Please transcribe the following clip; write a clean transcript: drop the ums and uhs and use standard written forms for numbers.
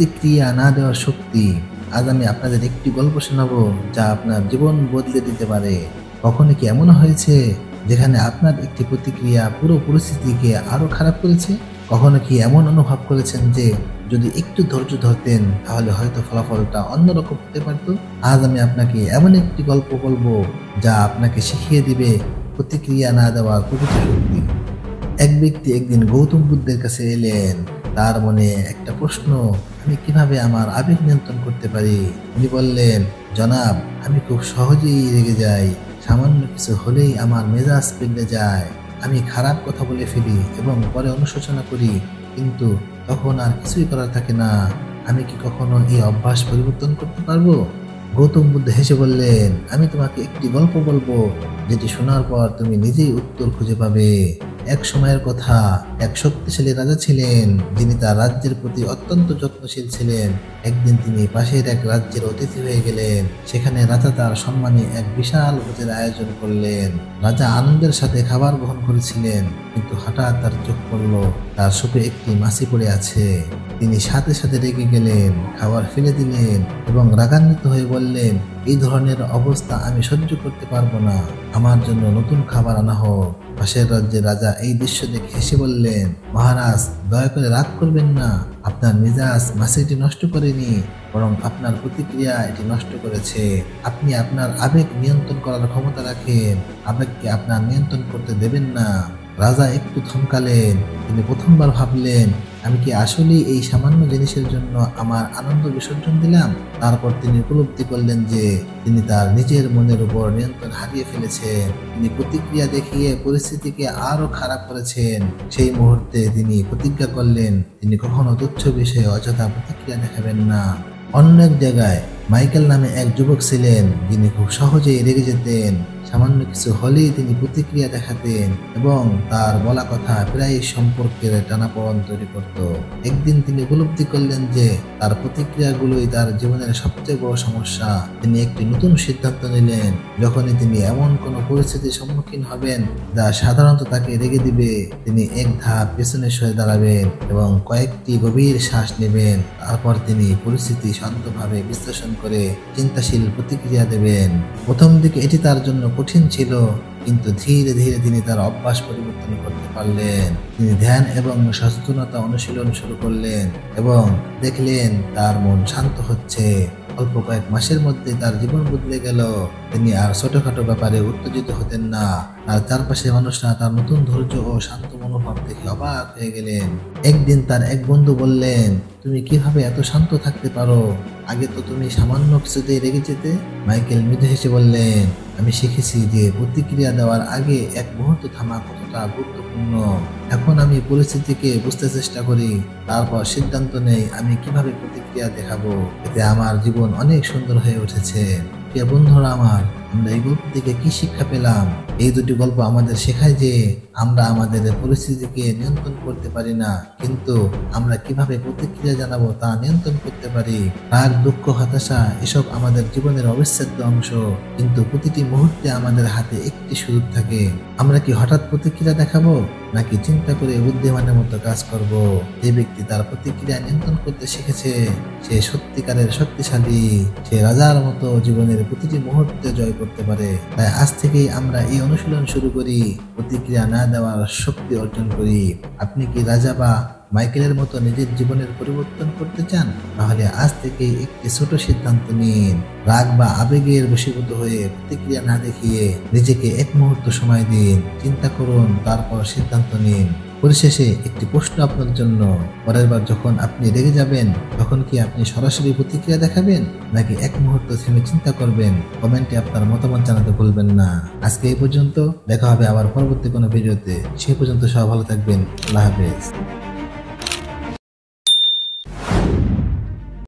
প্রতিক্রিয়া না দেওয়ার শক্তি। আজ আমি আপনাদের একটি গল্প শোনাবো যা আপনার জীবন বদলে দিতে পারে। কখনো কি এমন হয়েছে যেখানে আপনার একটি প্রতিক্রিয়া পুরো পরিস্থিতিকে আরো খারাপ করেছে? কখনো কি এমন অনুভব করেছেন যে যদি একটু ধৈর্য ধরতেন তাহলে হয়তো ফলাফলটা অন্যরকম হতে পারত? আজ আমি আপনাকে এমন একটি গল্প বলবো যা আপনাকে শিখিয়ে দিবে প্রতিক্রিয়া না দেওয়ার প্রকৃত শক্তি। এক ব্যক্তি একদিন গৌতম বুদ্ধের কাছে এলেন। তার মনে একটা প্রশ্ন, আমি কিভাবে আমার আবেগ নিয়ন্ত্রণ করতে পারি? উনি বললেন, জনাব, আমি খুব সহজেই রেগে যাই। সামান্য কিছু হলেই আমার মেজাজ বিগড়ে যায়। আমি খারাপ কথা বলে ফেলি এবং পরে অনুশোচনা করি, কিন্তু তখন আর কিছুই করার থাকে না। আমি কি কখনো এই অভ্যাস পরিবর্তন করতে পারবো? গৌতম বুদ্ধ হেসে বললেন, আমি তোমাকে একটি গল্প বলবো যেটি শোনার পর তুমি নিজেই উত্তর খুঁজে পাবে। এক সময়ের কথা, এক শক্তিশালী রাজা ছিলেন যিনি তার রাজ্যের প্রতি অত্যন্ত যত্নশীল ছিলেন। একদিন তিনি পাশের এক রাজ্যের অতিথি হয়ে গেলেন। সেখানে রাজা তার সম্মানে এক বিশাল ভোজের আয়োজন করলেন। রাজা আনন্দের সাথে খাবার গ্রহণ করেছিলেন, কিন্তু হঠাৎ তার চোখ পড়ল তার সুপে একটি মাছি পড়ে আছে। তিনি সাথে সাথে রেগে গেলেন, খাবার ফেলে দিলেন এবং রাগান্বিত হয়ে বললেন, এই ধরনের অবস্থা আমি সহ্য করতে পারবো না। আমার জন্য নতুন খাবার আনা হোক। পাশের রাজ্যের রাজা এই দৃশ্য দেখে হেসে বললেন, মহারাজ, দয়া করে রাগ করবেন না। আপনার মেজাজ মাছিটি নষ্ট করেনি, বরং আপনার প্রতিক্রিয়া এটি নষ্ট করেছে। আপনি আপনার আবেগ নিয়ন্ত্রণ করার ক্ষমতা রাখেন, আবেগকে আপনার নিয়ন্ত্রণ করতে দেবেন না। রাজা একটু থমকালেন। তিনি প্রথমবার ভাবলেন, আমি কি আসলেই এই সামান্য জিনিসের জন্য আমার আনন্দ বিসর্জন দিলাম? তারপর তিনি উপলব্ধি করলেন যে তিনি তার নিজের মনের উপর নিয়ন্ত্রণ হারিয়ে ফেলেছেন। তিনি প্রতিক্রিয়া দেখিয়ে পরিস্থিতিকে আরো খারাপ করেছেন। সেই মুহূর্তে তিনি প্রতিজ্ঞা করলেন তিনি কখনো তুচ্ছ বিষয়ে অযথা প্রতিক্রিয়া দেখাবেন না। অন্য এক জায়গায় মাইকেল নামে এক যুবক ছিলেন যিনি খুব সহজেই রেগে যেতেন। সামান্য কিছু হলেই তিনি প্রতিক্রিয়া দেখাতেন এবং তার বলা কথা প্রায় সম্পর্কের টানাপোড়েন তৈরি করত। একদিন তিনি উপলব্ধি করলেন যে তার প্রতিক্রিয়াগুলোই তার জীবনের সবচেয়ে বড় সমস্যা। তিনি একটি নতুন সিদ্ধান্ত নিলেন। যখনই তিনি এমন কোনো পরিস্থিতির সম্মুখীন হবেন যা সাধারণত তাকে রেগে দিবে, তিনি এক ধাপ পেছনে সরে দাঁড়াবেন এবং কয়েকটি গভীর শ্বাস নেবেন। তারপর তিনি পরিস্থিতি শান্তভাবে বিশ্লেষণ করে চিন্তাশীল প্রতিক্রিয়া দেবেন। প্রথম দিকে এটি তার জন্য কঠিন ছিল, কিন্তু ধীরে ধীরে তিনি তার অভ্যাস পরিবর্তন করতে পারলেন। তিনি ধ্যান এবং সচেতনতা অনুশীলন শুরু করলেন এবং দেখলেন তার মন শান্ত হচ্ছে। অল্প কয়েক মাসের মধ্যে তার জীবন বদলে গেল। তিনি আর ছোটখাটো ব্যাপারে উত্তেজিত হতেন না। আর চারপাশের মানুষরা তার নতুন ধৈর্য ও শান্ত মনোভাব দেখে অবাক হয়ে গেলেন। একদিন তার এক বন্ধু বললেন, তুমি কিভাবে এত শান্ত থাকতে পারো? আগে তো তুমি সামান্য কিছুতেই রেগে যেতে। মাইকেল মৃদু হেসে বললেন, আমি শিখেছি যে প্রতিক্রিয়া দেওয়ার আগে এক মুহূর্ত থামা কতটা গুরুত্বপূর্ণ। এখন আমি পরিস্থিতিকে বুঝতে চেষ্টা করি, তারপর সিদ্ধান্ত নেই আমি কিভাবে প্রতিক্রিয়া দেখাবো। এতে আমার জীবন অনেক সুন্দর হয়ে উঠেছে। প্রিয় বন্ধুরা আমার, আমরা এই গল্প থেকে কি শিক্ষা পেলাম? এই দুটি গল্প আমাদের শেখায় যে আমরা আমাদের পরিস্থিতিকে নিয়ন্ত্রণ করতে পারি না, কিন্তু আমরা কিভাবে প্রতিক্রিয়া জানাবো তা নিয়ন্ত্রণ করতে পারি। রাগ, দুঃখ, হতাশা এসব আমাদের জীবনের অবিচ্ছেদ্য অংশ, কিন্তু প্রতিটি মুহূর্তে আমাদের হাতে একটি সুযোগ থাকে। আমরা কি হঠাৎ প্রতিক্রিয়া দেখাবো নাকি চিন্তা করে বুদ্ধিমানের মতো কাজ করব? যে ব্যক্তি তার প্রতিক্রিয়া নিয়ন্ত্রণ করতে শিখেছে সে সত্যিকারের শক্তিশালী। সে রাজার মতো জীবনের প্রতিটি মুহূর্তে জয় করতে পারে। তাই আজ থেকেই আমরা এই অনুশীলন শুরু করি, প্রতিক্রিয়া না দেওয়ার শক্তি অর্জন করি। আপনি কি রাজা বা মাইকেলের মতো নিজের জীবনের পরিবর্তন করতে চান? তাহলে আজ থেকে একটি ছোট সিদ্ধান্ত নিন। রাগ বা আবেগের বশীভূত হয়ে প্রতিক্রিয়া না দেখিয়ে নিজেকে এক মুহূর্ত সময় দিন, চিন্তা করুন, তারপর সিদ্ধান্ত নিন। পরিশেষে একটি প্রশ্ন আপনার জন্য, পরের বার যখন আপনি রেগে যাবেন তখন কি আপনি সরাসরি প্রতিক্রিয়া দেখাবেন নাকি এক মুহূর্ত থেমে চিন্তা করবেন? কমেন্টে আপনার মতামত জানাতে ভুলবেন না। আজকে এই পর্যন্ত, দেখা হবে আবার পরবর্তী কোনো ভিডিওতে। সেই পর্যন্ত সবাই ভালো থাকবেন। আল্লাহ হাফেজ।